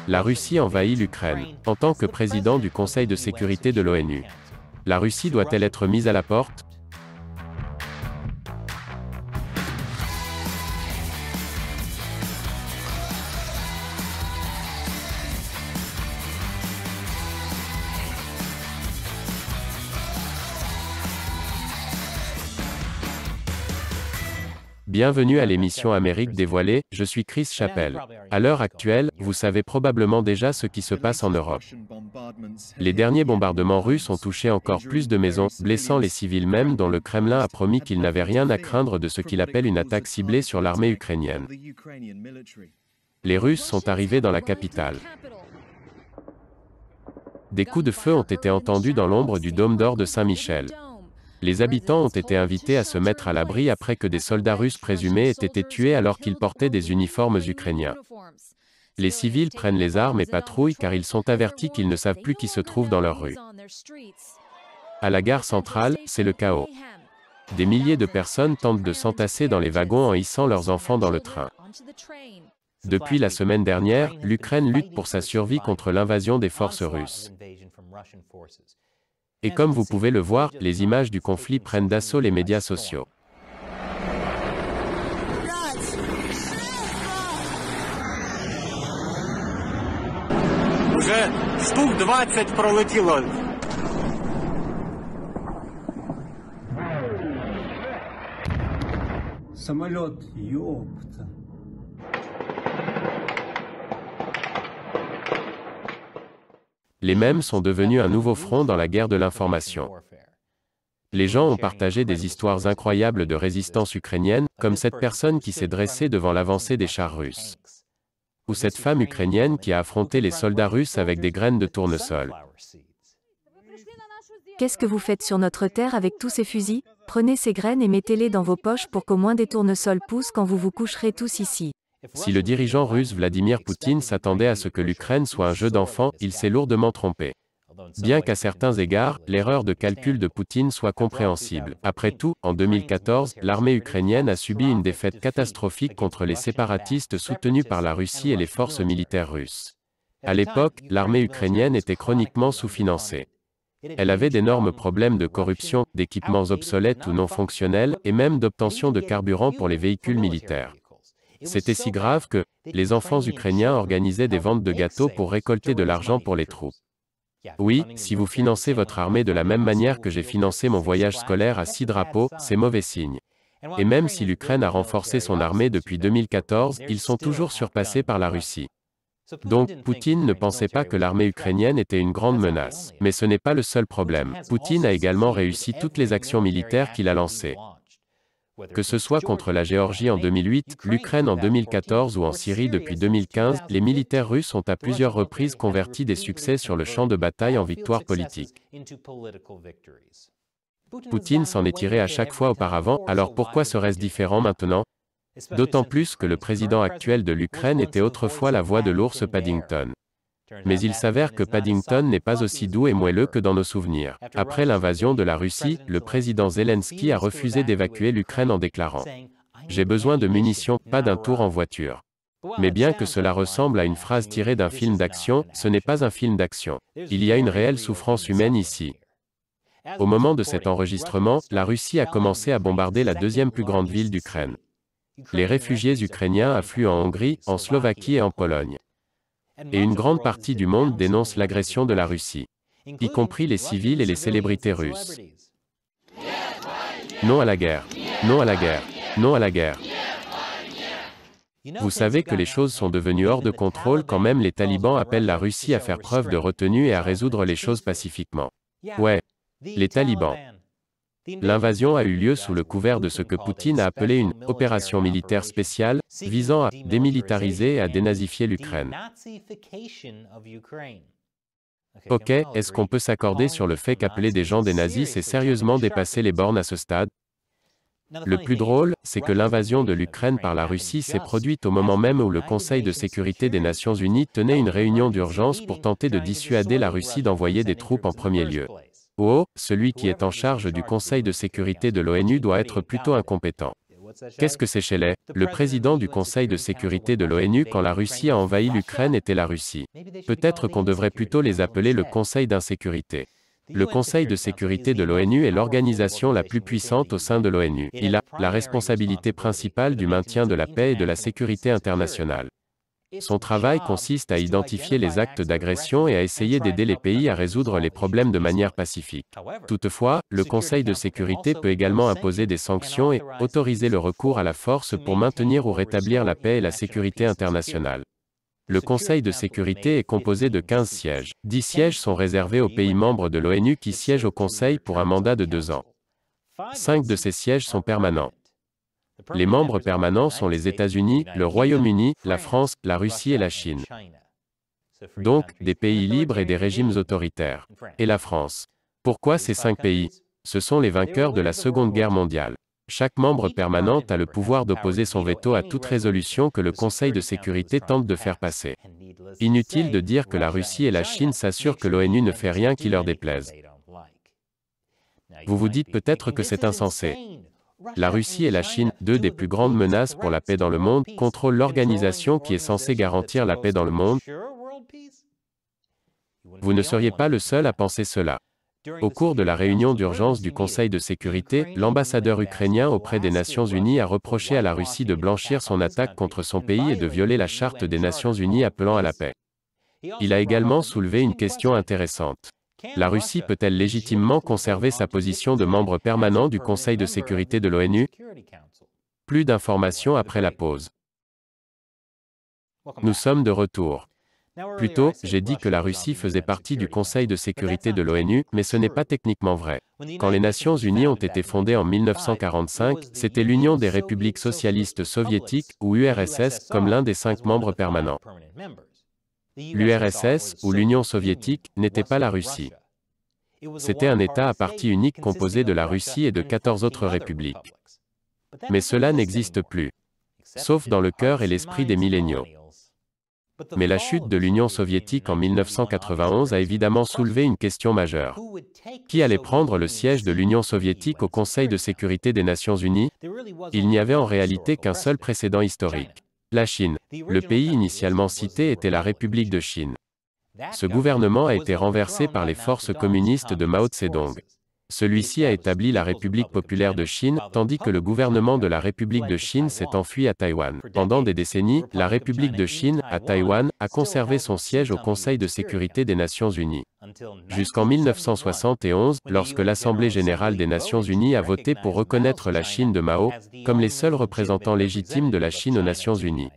La Russie envahit l'Ukraine. En tant que président du Conseil de sécurité de l'ONU, la Russie doit-elle être mise à la porte? Bienvenue à l'émission Amérique dévoilée, je suis Chris Chappell. À l'heure actuelle, vous savez probablement déjà ce qui se passe en Europe. Les derniers bombardements russes ont touché encore plus de maisons, blessant les civils même dont le Kremlin a promis qu'il n'avait rien à craindre de ce qu'il appelle une attaque ciblée sur l'armée ukrainienne. Les Russes sont arrivés dans la capitale. Des coups de feu ont été entendus dans l'ombre du dôme d'or de Saint-Michel. Les habitants ont été invités à se mettre à l'abri après que des soldats russes présumés aient été tués alors qu'ils portaient des uniformes ukrainiens. Les civils prennent les armes et patrouillent car ils sont avertis qu'ils ne savent plus qui se trouve dans leur rue. À la gare centrale, c'est le chaos. Des milliers de personnes tentent de s'entasser dans les wagons en hissant leurs enfants dans le train. Depuis la semaine dernière, l'Ukraine lutte pour sa survie contre l'invasion des forces russes. Et comme vous pouvez le voir, les images du conflit prennent d'assaut les médias sociaux. Уже штук 20 пролетіло. Самолет, ёпта. Les mèmes sont devenus un nouveau front dans la guerre de l'information. Les gens ont partagé des histoires incroyables de résistance ukrainienne, comme cette personne qui s'est dressée devant l'avancée des chars russes. Ou cette femme ukrainienne qui a affronté les soldats russes avec des graines de tournesol. Qu'est-ce que vous faites sur notre terre avec tous ces fusils? Prenez ces graines et mettez-les dans vos poches pour qu'au moins des tournesols poussent quand vous vous coucherez tous ici. Si le dirigeant russe Vladimir Poutine s'attendait à ce que l'Ukraine soit un jeu d'enfant, il s'est lourdement trompé. Bien qu'à certains égards, l'erreur de calcul de Poutine soit compréhensible. Après tout, en 2014, l'armée ukrainienne a subi une défaite catastrophique contre les séparatistes soutenus par la Russie et les forces militaires russes. À l'époque, l'armée ukrainienne était chroniquement sous-financée. Elle avait d'énormes problèmes de corruption, d'équipements obsolètes ou non fonctionnels, et même d'obtention de carburant pour les véhicules militaires. C'était si grave que les enfants ukrainiens organisaient des ventes de gâteaux pour récolter de l'argent pour les troupes. Oui, si vous financez votre armée de la même manière que j'ai financé mon voyage scolaire à 6 drapeaux, c'est mauvais signe. Et même si l'Ukraine a renforcé son armée depuis 2014, ils sont toujours surpassés par la Russie. Donc, Poutine ne pensait pas que l'armée ukrainienne était une grande menace. Mais ce n'est pas le seul problème. Poutine a également réussi toutes les actions militaires qu'il a lancées. Que ce soit contre la Géorgie en 2008, l'Ukraine en 2014 ou en Syrie depuis 2015, les militaires russes ont à plusieurs reprises converti des succès sur le champ de bataille en victoires politiques. Poutine s'en est tiré à chaque fois auparavant, alors pourquoi serait-ce différent maintenant? D'autant plus que le président actuel de l'Ukraine était autrefois la voix de l'ours Paddington. Mais il s'avère que Paddington n'est pas aussi doux et moelleux que dans nos souvenirs. Après l'invasion de la Russie, le président Zelensky a refusé d'évacuer l'Ukraine en déclarant « J'ai besoin de munitions, pas d'un tour en voiture ». Mais bien que cela ressemble à une phrase tirée d'un film d'action, ce n'est pas un film d'action. Il y a une réelle souffrance humaine ici. Au moment de cet enregistrement, la Russie a commencé à bombarder la deuxième plus grande ville d'Ukraine. Les réfugiés ukrainiens affluent en Hongrie, en Slovaquie et en Pologne. Et une grande partie du monde dénonce l'agression de la Russie, y compris les civils et les célébrités russes. Non à la guerre. Non à la guerre. Non à la guerre. Vous savez que les choses sont devenues hors de contrôle quand même les talibans appellent la Russie à faire preuve de retenue et à résoudre les choses pacifiquement. Ouais. Les talibans. L'invasion a eu lieu sous le couvert de ce que Poutine a appelé une « opération militaire spéciale » visant à démilitariser et à dénazifier l'Ukraine. Ok, est-ce qu'on peut s'accorder sur le fait qu'appeler des gens des nazis c'est sérieusement dépasser les bornes à ce stade? Le plus drôle, c'est que l'invasion de l'Ukraine par la Russie s'est produite au moment même où le Conseil de sécurité des Nations Unies tenait une réunion d'urgence pour tenter de dissuader la Russie d'envoyer des troupes en premier lieu. Oh, celui qui est en charge du Conseil de sécurité de l'ONU doit être plutôt incompétent. Qu'est-ce que Séchelet? Le président du Conseil de sécurité de l'ONU quand la Russie a envahi l'Ukraine était la Russie. Peut-être qu'on devrait plutôt les appeler le Conseil d'insécurité. Le Conseil de sécurité de l'ONU est l'organisation la plus puissante au sein de l'ONU. Il a la responsabilité principale du maintien de la paix et de la sécurité internationale. Son travail consiste à identifier les actes d'agression et à essayer d'aider les pays à résoudre les problèmes de manière pacifique. Toutefois, le Conseil de sécurité peut également imposer des sanctions et autoriser le recours à la force pour maintenir ou rétablir la paix et la sécurité internationale. Le Conseil de sécurité est composé de 15 sièges. 10 sièges sont réservés aux pays membres de l'ONU qui siègent au Conseil pour un mandat de 2 ans. 5 de ces sièges sont permanents. Les membres permanents sont les États-Unis, le Royaume-Uni, la France, la Russie et la Chine. Donc, des pays libres et des régimes autoritaires. Et la France. Pourquoi ces 5 pays? Ce sont les vainqueurs de la Seconde Guerre mondiale. Chaque membre permanent a le pouvoir d'opposer son veto à toute résolution que le Conseil de sécurité tente de faire passer. Inutile de dire que la Russie et la Chine s'assurent que l'ONU ne fait rien qui leur déplaise. Vous vous dites peut-être que c'est insensé. La Russie et la Chine, deux des plus grandes menaces pour la paix dans le monde, contrôlent l'organisation qui est censée garantir la paix dans le monde. Vous ne seriez pas le seul à penser cela. Au cours de la réunion d'urgence du Conseil de sécurité, l'ambassadeur ukrainien auprès des Nations Unies a reproché à la Russie de blanchir son attaque contre son pays et de violer la Charte des Nations Unies appelant à la paix. Il a également soulevé une question intéressante. La Russie peut-elle légitimement conserver sa position de membre permanent du Conseil de sécurité de l'ONU? Plus d'informations après la pause. Nous sommes de retour. Plus tôt, j'ai dit que la Russie faisait partie du Conseil de sécurité de l'ONU, mais ce n'est pas techniquement vrai. Quand les Nations Unies ont été fondées en 1945, c'était l'Union des républiques socialistes soviétiques, ou URSS, comme l'un des 5 membres permanents. L'URSS, ou l'Union soviétique, n'était pas la Russie. C'était un État à partie unique composé de la Russie et de 14 autres républiques. Mais cela n'existe plus. Sauf dans le cœur et l'esprit des milléniaux. Mais la chute de l'Union soviétique en 1991 a évidemment soulevé une question majeure. Qui allait prendre le siège de l'Union soviétique au Conseil de sécurité des Nations Unies? Il n'y avait en réalité qu'un seul précédent historique. La Chine. Le pays initialement cité était la République de Chine. Ce gouvernement a été renversé par les forces communistes de Mao Tse-dong. Celui-ci a établi la République populaire de Chine, tandis que le gouvernement de la République de Chine s'est enfui à Taïwan. Pendant des décennies, la République de Chine, à Taïwan, a conservé son siège au Conseil de sécurité des Nations Unies. Jusqu'en 1971, lorsque l'Assemblée générale des Nations Unies a voté pour reconnaître la Chine de Mao comme les seuls représentants légitimes de la Chine aux Nations Unies.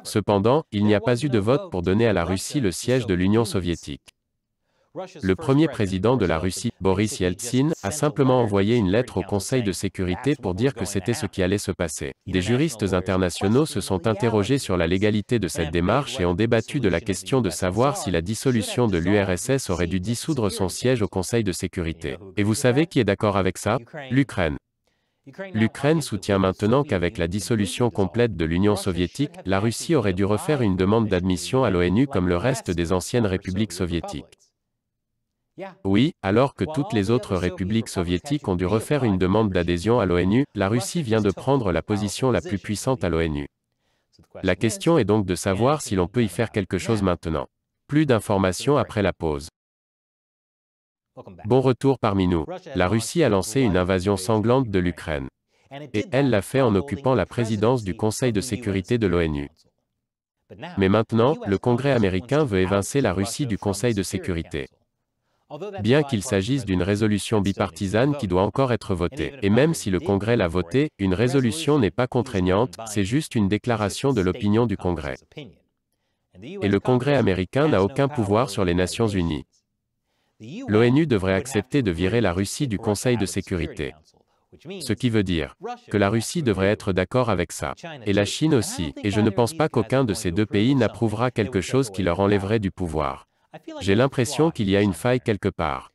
Cependant, il n'y a pas eu de vote pour donner à la Russie le siège de l'Union soviétique. Le premier président de la Russie, Boris Yeltsin, a simplement envoyé une lettre au Conseil de sécurité pour dire que c'était ce qui allait se passer. Des juristes internationaux se sont interrogés sur la légalité de cette démarche et ont débattu de la question de savoir si la dissolution de l'URSS aurait dû dissoudre son siège au Conseil de sécurité. Et vous savez qui est d'accord avec ça? L'Ukraine. L'Ukraine soutient maintenant qu'avec la dissolution complète de l'Union soviétique, la Russie aurait dû refaire une demande d'admission à l'ONU comme le reste des anciennes républiques soviétiques. Oui, alors que toutes les autres républiques soviétiques ont dû refaire une demande d'adhésion à l'ONU, la Russie vient de prendre la position la plus puissante à l'ONU. La question est donc de savoir si l'on peut y faire quelque chose maintenant. Plus d'informations après la pause. Bon retour parmi nous. La Russie a lancé une invasion sanglante de l'Ukraine. Et elle l'a fait en occupant la présidence du Conseil de sécurité de l'ONU. Mais maintenant, le Congrès américain veut évincer la Russie du Conseil de sécurité. Bien qu'il s'agisse d'une résolution bipartisane qui doit encore être votée. Et même si le Congrès l'a votée, une résolution n'est pas contraignante, c'est juste une déclaration de l'opinion du Congrès. Et le Congrès américain n'a aucun pouvoir sur les Nations Unies. L'ONU devrait accepter de virer la Russie du Conseil de sécurité. Ce qui veut dire que la Russie devrait être d'accord avec ça. Et la Chine aussi, et je ne pense pas qu'aucun de ces deux pays n'approuvera quelque chose qui leur enlèverait du pouvoir. J'ai l'impression qu'il y a une faille quelque part.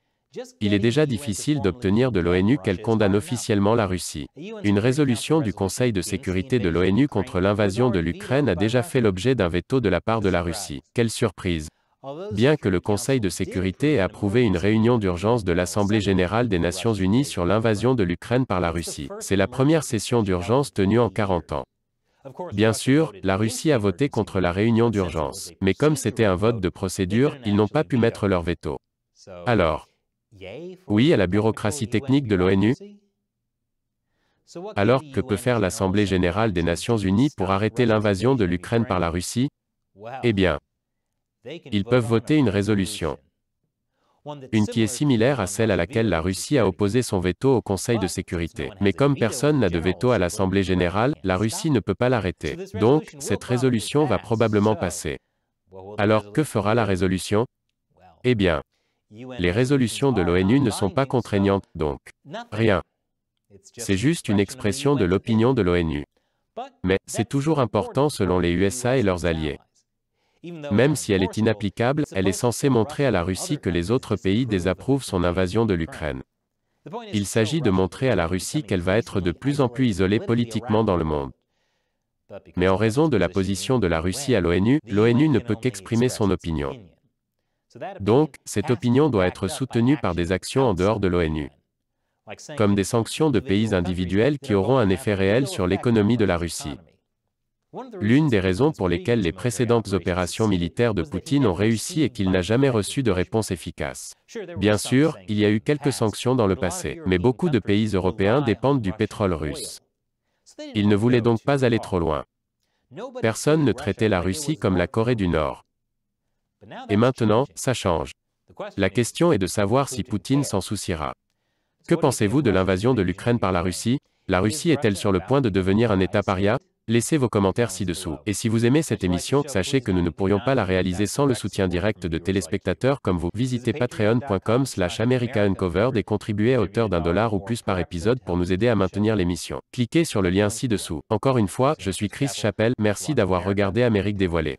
Il est déjà difficile d'obtenir de l'ONU qu'elle condamne officiellement la Russie. Une résolution du Conseil de sécurité de l'ONU contre l'invasion de l'Ukraine a déjà fait l'objet d'un veto de la part de la Russie. Quelle surprise! Bien que le Conseil de sécurité ait approuvé une réunion d'urgence de l'Assemblée générale des Nations unies sur l'invasion de l'Ukraine par la Russie, c'est la première session d'urgence tenue en 40 ans. Bien sûr, la Russie a voté contre la réunion d'urgence, mais comme c'était un vote de procédure, ils n'ont pas pu mettre leur veto. Alors, oui à la bureaucratie technique de l'ONU? Alors, que peut faire l'Assemblée générale des Nations unies pour arrêter l'invasion de l'Ukraine par la Russie? Eh bien, ils peuvent voter une résolution. Une qui est similaire à celle à laquelle la Russie a opposé son veto au Conseil de sécurité. Mais comme personne n'a de veto à l'Assemblée générale, la Russie ne peut pas l'arrêter. Donc, cette résolution va probablement passer. Alors, que fera la résolution? Eh bien, les résolutions de l'ONU ne sont pas contraignantes, donc rien. C'est juste une expression de l'opinion de l'ONU. Mais, c'est toujours important selon les USA et leurs alliés. Même si elle est inapplicable, elle est censée montrer à la Russie que les autres pays désapprouvent son invasion de l'Ukraine. Il s'agit de montrer à la Russie qu'elle va être de plus en plus isolée politiquement dans le monde. Mais en raison de la position de la Russie à l'ONU, l'ONU ne peut qu'exprimer son opinion. Donc, cette opinion doit être soutenue par des actions en dehors de l'ONU, comme des sanctions de pays individuels qui auront un effet réel sur l'économie de la Russie. L'une des raisons pour lesquelles les précédentes opérations militaires de Poutine ont réussi est qu'il n'a jamais reçu de réponse efficace. Bien sûr, il y a eu quelques sanctions dans le passé, mais beaucoup de pays européens dépendent du pétrole russe. Ils ne voulaient donc pas aller trop loin. Personne ne traitait la Russie comme la Corée du Nord. Et maintenant, ça change. La question est de savoir si Poutine s'en souciera. Que pensez-vous de l'invasion de l'Ukraine par la Russie? La Russie est-elle sur le point de devenir un État paria? Laissez vos commentaires ci-dessous. Et si vous aimez cette émission, sachez que nous ne pourrions pas la réaliser sans le soutien direct de téléspectateurs comme vous. Visitez patreon.com/americauncovered et contribuez à hauteur d'$1 ou plus par épisode pour nous aider à maintenir l'émission. Cliquez sur le lien ci-dessous. Encore une fois, je suis Chris Chappell, merci d'avoir regardé Amérique dévoilée.